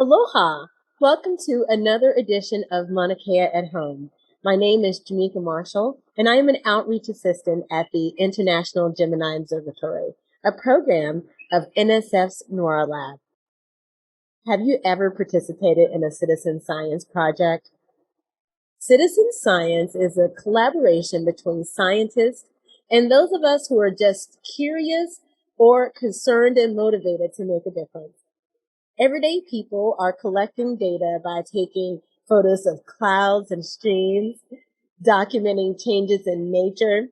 Aloha! Welcome to another edition of Mauna Kea at Home. My name is Jamaica Marshall, and I am an outreach assistant at the International Gemini Observatory, a program of NSF's NORA Lab. Have you ever participated in a citizen science project? Citizen science is a collaboration between scientists and those of us who are just curious or concerned and motivated to make a difference. Everyday people are collecting data by taking photos of clouds and streams, documenting changes in nature,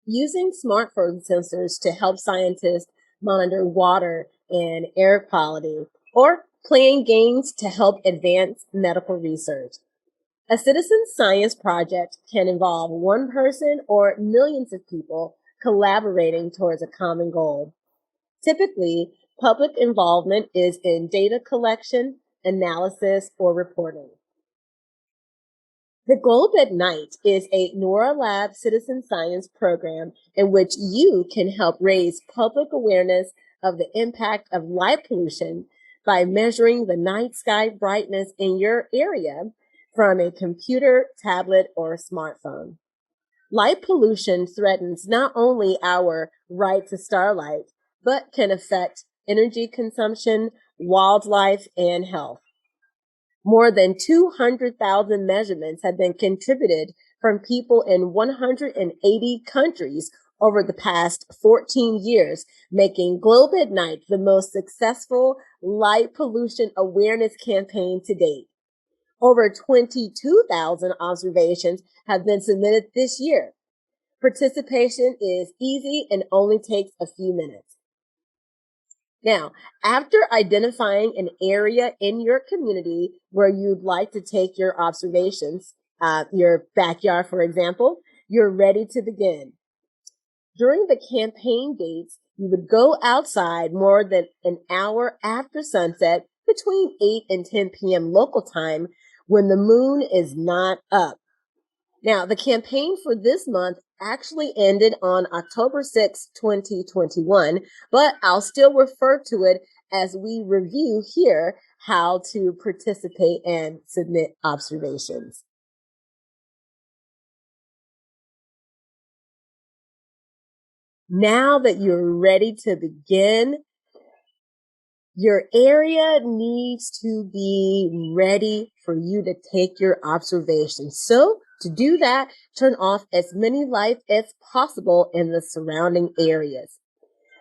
using smartphone sensors to help scientists monitor water and air quality, or playing games to help advance medical research. A citizen science project can involve one person or millions of people collaborating towards a common goal. Typically, public involvement is in data collection, analysis, or reporting. The Globe at Night is a NORA Lab citizen science program in which you can help raise public awareness of the impact of light pollution by measuring the night sky brightness in your area from a computer, tablet, or smartphone. Light pollution threatens not only our right to starlight, but can affect energy consumption, wildlife, and health. More than 200,000 measurements have been contributed from people in 180 countries over the past 14 years, making Globe at Night the most successful light pollution awareness campaign to date. Over 22,000 observations have been submitted this year. Participation is easy and only takes a few minutes. Now, after identifying an area in your community where you'd like to take your observations, your backyard, for example, you're ready to begin. During the campaign dates, you would go outside more than an hour after sunset between 8 and 10 p.m. local time when the moon is not up. Now, the campaign for this month actually ended on October 6, 2021, but I'll still refer to it as we review here how to participate and submit observations. Now that you're ready to begin, your area needs to be ready for you to take your observations. So to do that, turn off as many lights as possible in the surrounding areas.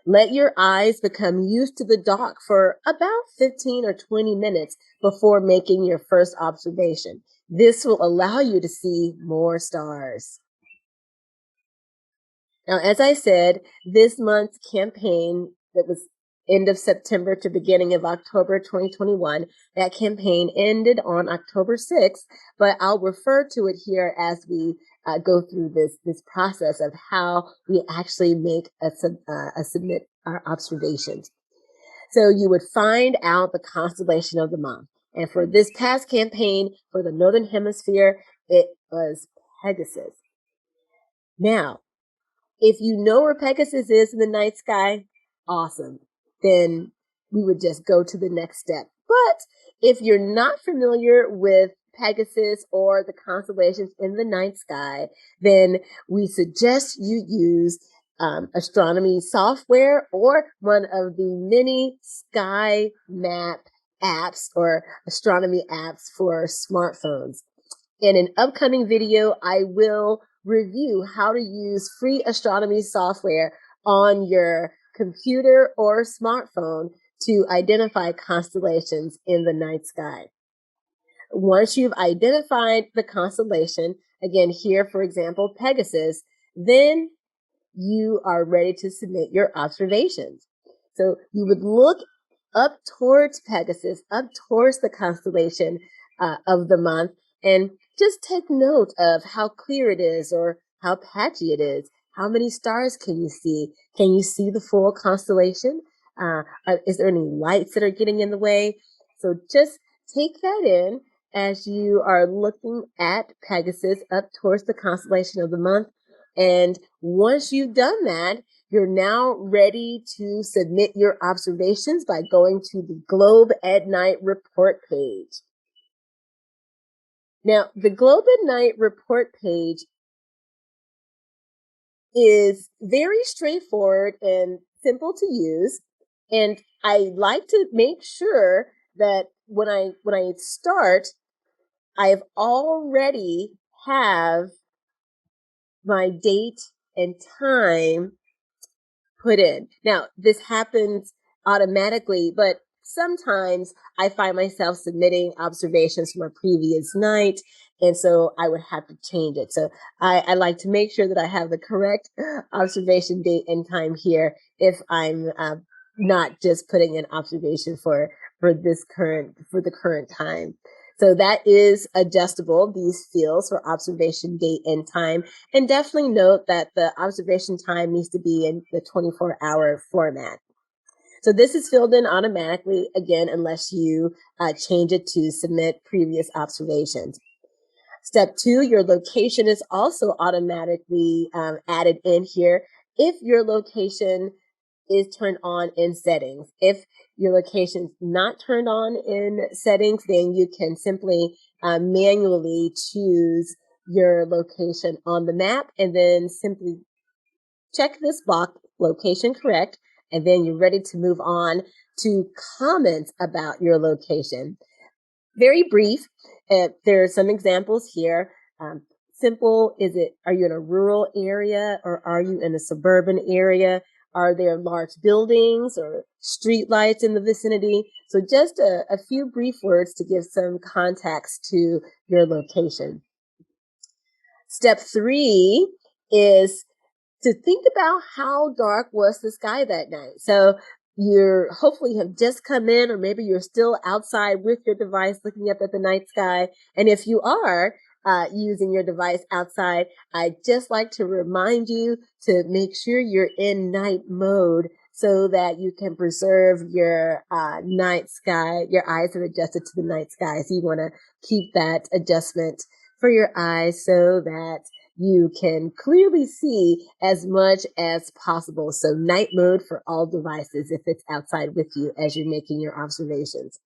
Let your eyes become used to the dark for about 15 or 20 minutes before making your first observation. This will allow you to see more stars. Now, as I said, this month's campaign that was end of September to beginning of October 2021, that campaign ended on October 6th, but I'll refer to it here as we go through this process of how we actually make submit our observations. So you would find out the constellation of the month. And for this past campaign for the Northern Hemisphere, it was Pegasus. Now, if you know where Pegasus is in the night sky, awesome. Then we would just go to the next step. But if you're not familiar with Pegasus or the constellations in the night sky, then we suggest you use astronomy software or one of the many sky map apps or astronomy apps for smartphones. In an upcoming video, I will review how to use free astronomy software on your computer or smartphone to identify constellations in the night sky. Once you've identified the constellation, again here, for example, Pegasus, then you are ready to submit your observations. So you would look up towards Pegasus, up towards the constellation of the month, and just take note of how clear it is or how patchy it is. How many stars can you see? Can you see the full constellation? Is there any lights that are getting in the way? So just take that in as you are looking at Pegasus up towards the constellation of the month. And once you've done that, you're now ready to submit your observations by going to the Globe at Night report page. Now, the Globe at Night report page is very straightforward and simple to use. And I like to make sure that when I start, I've already have my date and time put in. Now, this happens automatically, but sometimes I find myself submitting observations from a previous night, and so I would have to change it. So I like to make sure that I have the correct observation date and time here if I'm not just putting an observation for the current time. So that is adjustable, these fields for observation date and time. And definitely note that the observation time needs to be in the 24-hour format. So this is filled in automatically, again, unless you change it to submit previous observations. Step 2, your location is also automatically added in here if your location is turned on in settings. If your location is not turned on in settings, then you can simply manually choose your location on the map and then simply check this box, location correct, and then you're ready to move on to comments about your location. Very brief. There are some examples here. Simple, are you in a rural area or are you in a suburban area? Are there large buildings or street lights in the vicinity? So just a few brief words to give some context to your location. Step 3 is to think about how dark was the sky that night. So you're hopefully have just come in, or maybe you're still outside with your device looking up at the night sky. And if you are using your device outside, I'd just like to remind you to make sure you're in night mode so that you can preserve your night sky. Your eyes are adjusted to the night sky. So you want to keep that adjustment for your eyes so that you can clearly see as much as possible. So night mode for all devices if it's outside with you as you're making your observations.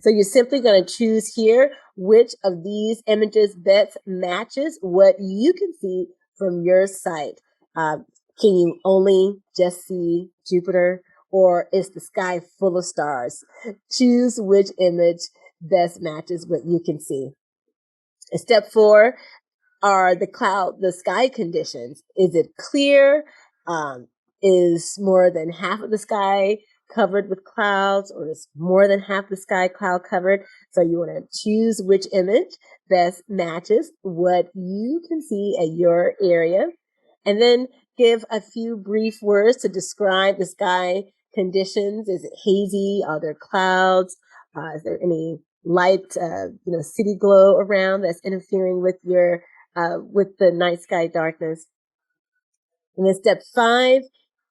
So you're simply going to choose here which of these images best matches what you can see from your site. Can you only just see Jupiter, or is the sky full of stars? Choose which image best matches what you can see. Step 4 are the sky conditions. Is it clear? Is more than half of the sky covered with clouds, or is more than half the sky cloud covered? So you want to choose which image best matches what you can see at your area, and then give a few brief words to describe the sky conditions. Is it hazy? Are there clouds? Is there any light, city glow around that's interfering with with the night sky darkness? And then step 5,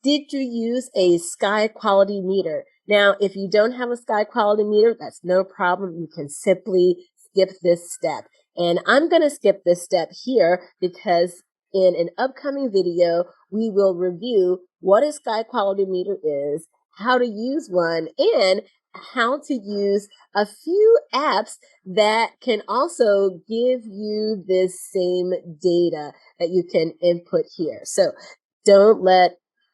did you use a sky quality meter? Now, if you don't have a sky quality meter, that's no problem. You can simply skip this step. And I'm going to skip this step here because in an upcoming video, we will review what a sky quality meter is, how to use one, and how to use a few apps that can also give you this same data that you can input here. So don't let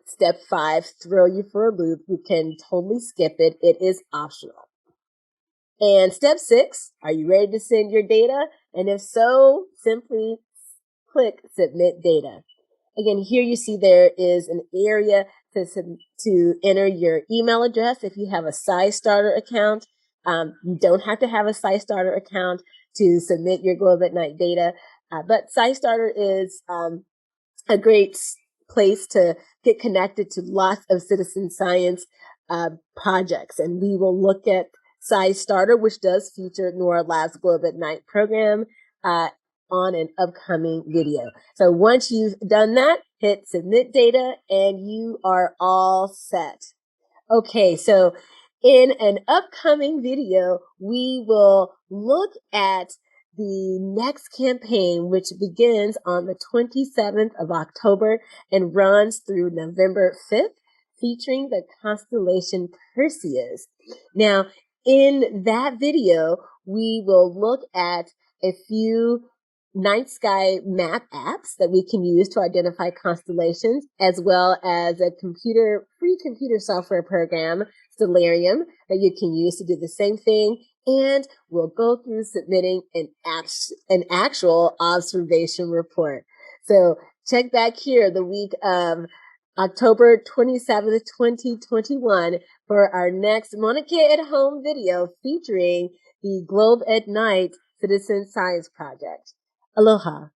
step 5 throw you for a loop. You can totally skip it. It is optional. And step 6, are you ready to send your data? And if so, simply click Submit Data. Again, here you see there is an area to enter your email address. If you have a SciStarter account, you don't have to have a SciStarter account to submit your Globe at Night data. But SciStarter is a great place to get connected to lots of citizen science projects. And we will look at SciStarter, which does feature NORAD Lab's Globe at Night program, on an upcoming video. So once you've done that, hit Submit Data and you are all set. Okay, so in an upcoming video, we will look at the next campaign, which begins on the 27th of October and runs through November 5th, featuring the constellation Perseus. Now, in that video, we will look at a few night sky map apps that we can use to identify constellations, as well as a free computer software program, Stellarium, that you can use to do the same thing. And we'll go through submitting an actual observation report. So check back here the week of October 27th, 2021 for our next Mauna Kea at Home video featuring the Globe at Night Citizen Science Project. Aloha.